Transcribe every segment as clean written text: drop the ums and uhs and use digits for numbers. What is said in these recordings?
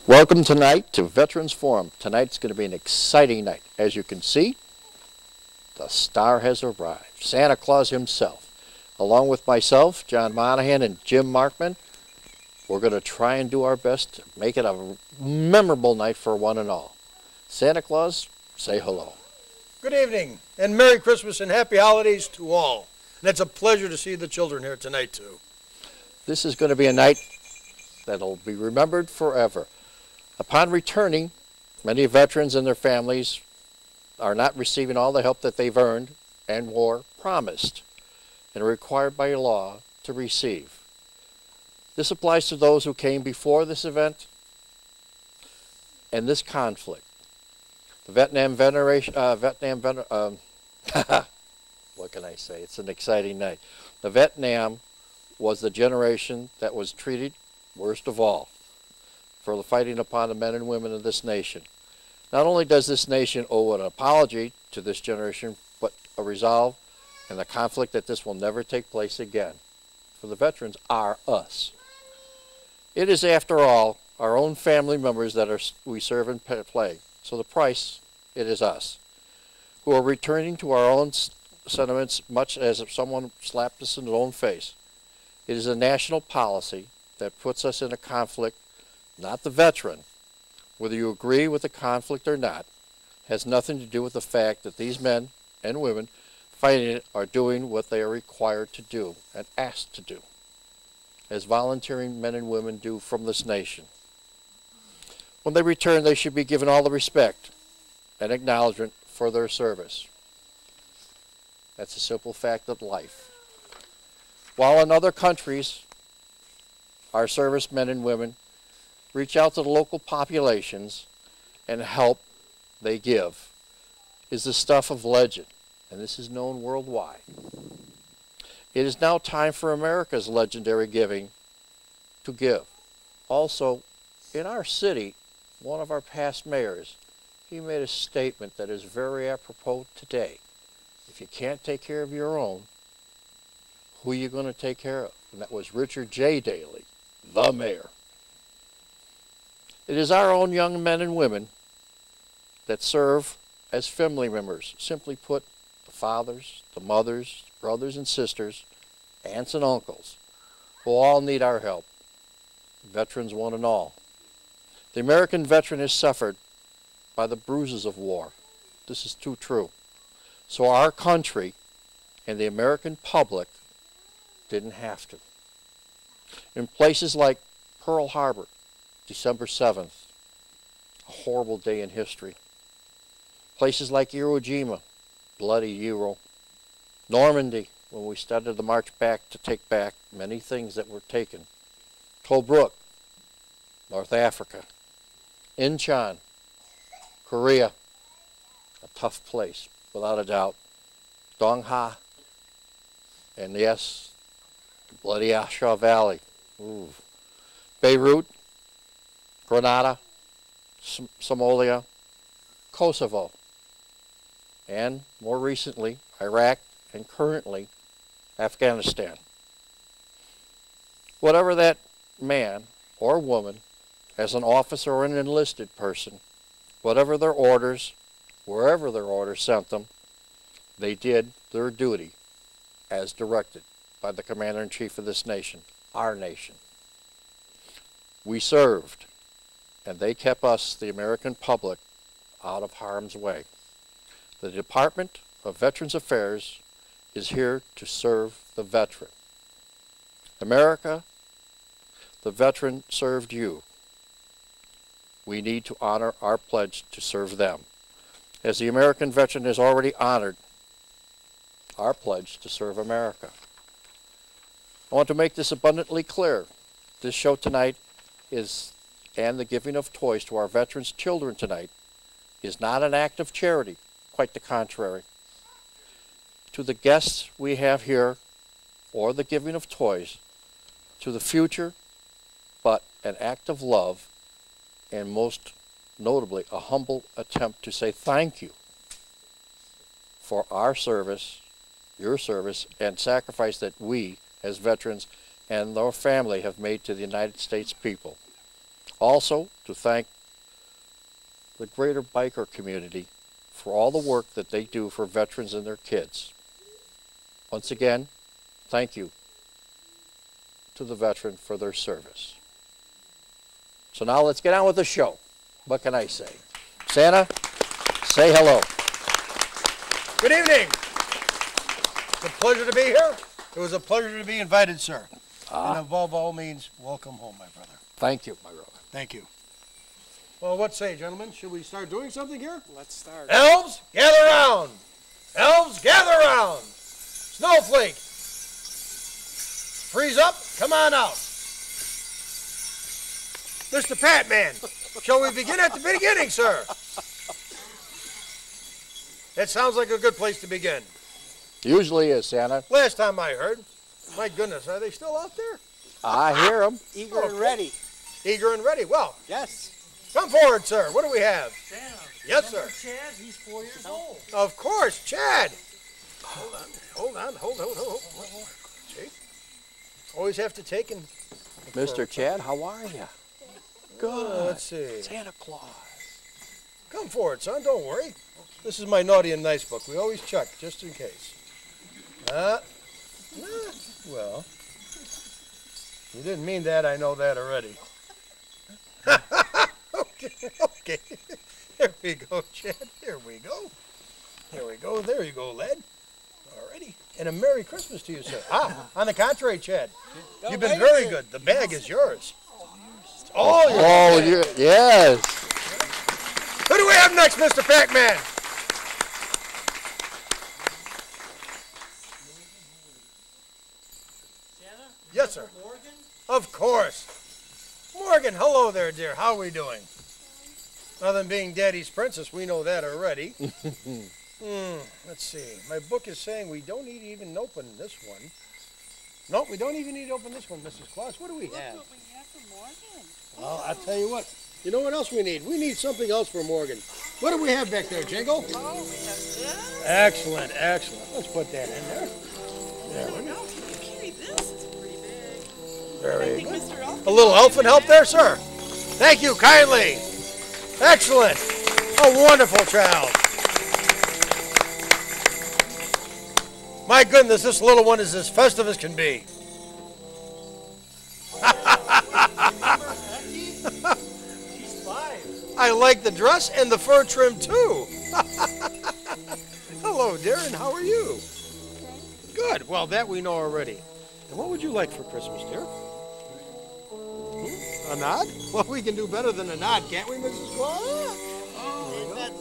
Welcome tonight to Veterans Forum. Tonight's going to be an exciting night. As you can see, the star has arrived. Santa Claus himself. Along with myself, John Monahan, and Jim Markman, we're going to try and do our best to make it a memorable night for one and all. Santa Claus, say hello. Good evening, and Merry Christmas and Happy Holidays to all. And it's a pleasure to see the children here tonight, too. This is going to be a night that'll be remembered forever. Upon returning, many veterans and their families are not receiving all the help that they've earned and or promised and are required by law to receive. This applies to those who came before this event and this conflict. The Vietnam veneration, what can I say? It's an exciting night. The Vietnam was the generation that was treated worst of all for the fighting upon the men and women of this nation. Not only does this nation owe an apology to this generation, but a resolve and the conflict that this will never take place again. For the veterans are us. It is, after all, our own family members that we serve and play. So the price, it is us, who are returning to our own sentiments, much as if someone slapped us in the own face. It is a national policy that puts us in a conflict. Not the veteran, whether you agree with the conflict or not, has nothing to do with the fact that these men and women fighting it are doing what they are required to do and asked to do, as volunteering men and women do from this nation. When they return, they should be given all the respect and acknowledgement for their service. That's a simple fact of life. While in other countries, our servicemen and women reach out to the local populations, and help they give is the stuff of legend, and this is known worldwide. It is now time for America's legendary giving to give. Also, in our city, one of our past mayors, he made a statement that is very apropos today. If you can't take care of your own, who are you going to take care of? And that was Richard J. Daley, the mayor. It is our own young men and women that serve as family members. Simply put, the fathers, the mothers, brothers and sisters, aunts and uncles, who all need our help. Veterans one and all. The American veteran has suffered by the bruises of war. This is too true. So our country and the American public didn't have to. In places like Pearl Harbor, December 7th, a horrible day in history. Places like Iwo Jima, bloody Euro. Normandy, when we started the march back to take back many things that were taken. Tobruk, North Africa. Incheon, Korea, a tough place, without a doubt. Dong Ha, and yes, the bloody Asha Valley. Ooh. Beirut, Grenada, Somalia, Kosovo, and more recently, Iraq, and currently, Afghanistan. Whatever that man or woman, as an officer or an enlisted person, whatever their orders, wherever their orders sent them, they did their duty as directed by the Commander-in-Chief of this nation, our nation. We served, and they kept us, the American public, out of harm's way. The Department of Veterans Affairs is here to serve the veteran. America, the veteran served you. We need to honor our pledge to serve them, as the American veteran has already honored our pledge to serve America. I want to make this abundantly clear. This show tonight and the giving of toys to our veterans' children tonight is not an act of charity, quite the contrary. To the guests we have here, or the giving of toys, to the future, but an act of love, and most notably, a humble attempt to say thank you for our service, your service, and sacrifice that we, as veterans, and their family have made to the United States people. Also, to thank the greater biker community for all the work that they do for veterans and their kids. Once again, thank you to the veteran for their service. So now let's get on with the show. What can I say? Santa, say hello. Good evening. It's a pleasure to be here. It was a pleasure to be invited, sir. And above all means, welcome home, my brother. Thank you, my brother. Thank you. Well, what say, gentlemen? Should we start doing something here? Let's start. Elves, gather round. Elves, gather round. Snowflake, freeze up, come on out. Mr. Patman, shall we begin at the beginning, sir? That sounds like a good place to begin. Usually is, Santa. Last time I heard, my goodness, are they still out there? I hear them. Eager and ready. Eager and ready. Well, Yes. come forward, sir. What do we have? Santa. Yes, sir. Remember Chad, he's 4 years old. Of course, Chad. Hold on. See? Always have to take and... Mr. Chad, how are you? Good. Let's see. Santa Claus. Come forward, son. Don't worry. This is my naughty and nice book. We always check, just in case. Well, you didn't mean that. I know that already. Okay. There we go, Chad. There we go. There you go, lad. Alrighty. And a Merry Christmas to you, sir. On the contrary, Chad, you've been very good. The bag is yours. It's all yours. Oh, yes. Who do we have next, Mr. Pac-Man? Santa? Yes, sir. Morgan? Of course. Morgan, hello there, dear. How are we doing? Other than being Daddy's princess, we know that already. Let's see. My book is saying we don't need to even open this one. No, we don't even need to open this one, Mrs. Claus. What do we have? Look what we have for Morgan. Well, I'll tell you what. You know what else we need? We need something else for Morgan. What do we have back there, Jingle? Oh, we have this. Excellent. Let's put that in there. There we go. Now, can you carry this? It's pretty big. I Very think good. Mr. Elf A little elfin help there, sir? Thank you kindly. Excellent. A wonderful child. My goodness, this little one is as festive as can be. She's 5. I like the dress and the fur trim too. Hello, Darren. How are you? Good. Well, that we know already. And what would you like for Christmas, dear? A nod? Well, we can do better than a nod, can't we, Mrs. Claus? Oh, that,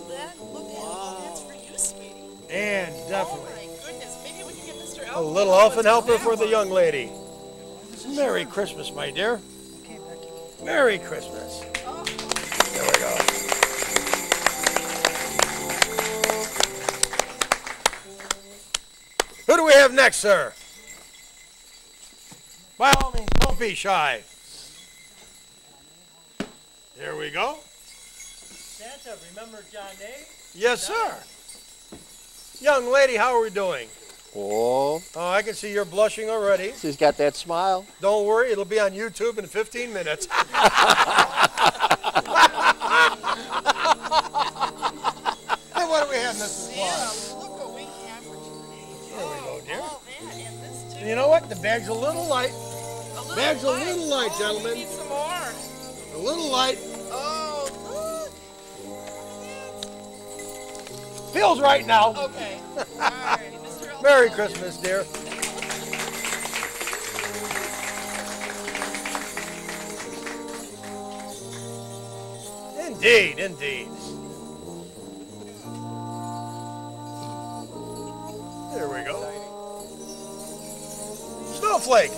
look at it. That's for you, sweetie. And Oh, definitely. my goodness. Maybe we can get Mr. Elf. A little elfin helper for the young lady. Merry Christmas, my dear. Merry Christmas. There we go. Who do we have next, sir? By all means, don't be shy. There we go. Santa, remember John A? Yes, sir. Young lady, how are we doing? Oh, Oh, I can see you're blushing already. she's got that smile. Don't worry, it'll be on YouTube in 15 minutes. Hey, what do we have, Mrs. Claus? Santa, look what we have for today. There we go, dear. Oh, that and this too. And you know what? The bag's a little light. A little Bag's a light. little light, Oh, gentlemen. We need some more. A little light. Oh, look. Feels right now. Okay. All right, Mr. Elf. Merry Christmas, dear. Indeed. There we go. Snowflake.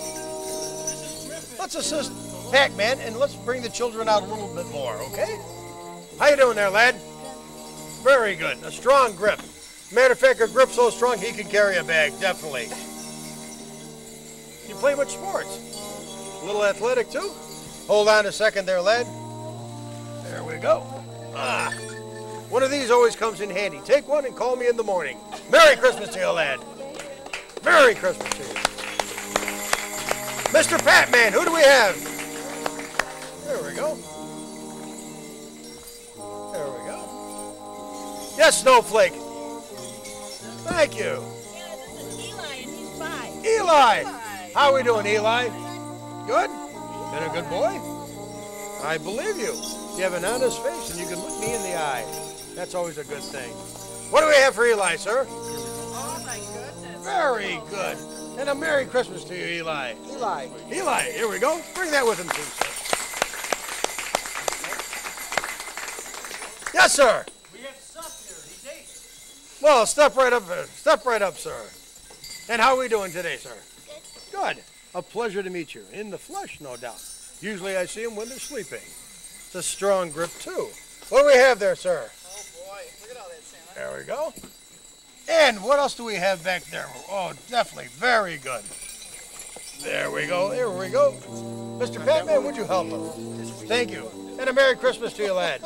Let's assist Pac-Man and let's bring the children out a little bit more, okay? How you doing there, lad? Very good. A strong grip. Matter of fact, a grip so strong he can carry a bag, definitely. You play much sports? A little athletic too? Hold on a second there, lad. There we go. One of these always comes in handy. Take one and call me in the morning. Merry Christmas to you, lad. Merry Christmas to you. Mr. Patman, who do we have? There we go. Yes, Snowflake. Thank you. Yeah, this is Eli, and he's 5. Eli. How we doing, Eli? Good? Been a good boy? I believe you. You have an honest face and you can look me in the eye. That's always a good thing. What do we have for Eli, sir? Oh, my goodness. Very good. And a Merry Christmas to you, Eli. Eli, here we go. Bring that with him, too, sir. Yes, sir. We have stuff here. He's 8. Well, step right up, step right up, sir. And how are we doing today, sir? Good. A pleasure to meet you. In the flesh, no doubt. Usually I see them when they're sleeping. It's a strong grip, too. What do we have there, sir? Oh, boy. Look at all that, Santa. There we go. And what else do we have back there? Oh, definitely. Very good. There we go. There we go. Mr. Batman, would you help him? Thank you. And a Merry Christmas to you, lad.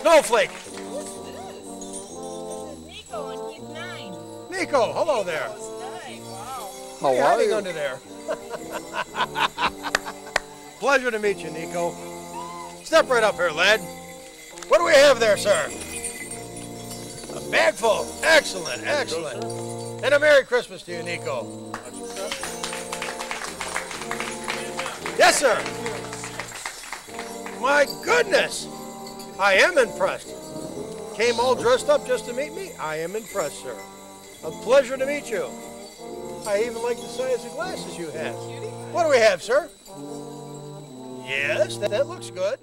Snowflake. Who's this? This is Nico, and he's 9. Nico, hello there. Nico's 9. Wow. How What are you are hiding you? under there? Pleasure to meet you, Nico. Step right up here, lad. What do we have there, sir? A bag full. Excellent, excellent. And a Merry Christmas to you, Nico. Yes, sir. My goodness. I am impressed. Came all dressed up just to meet me? I am impressed, sir. A pleasure to meet you. I even like the size of glasses you have. What do we have, sir? Yes, that looks good.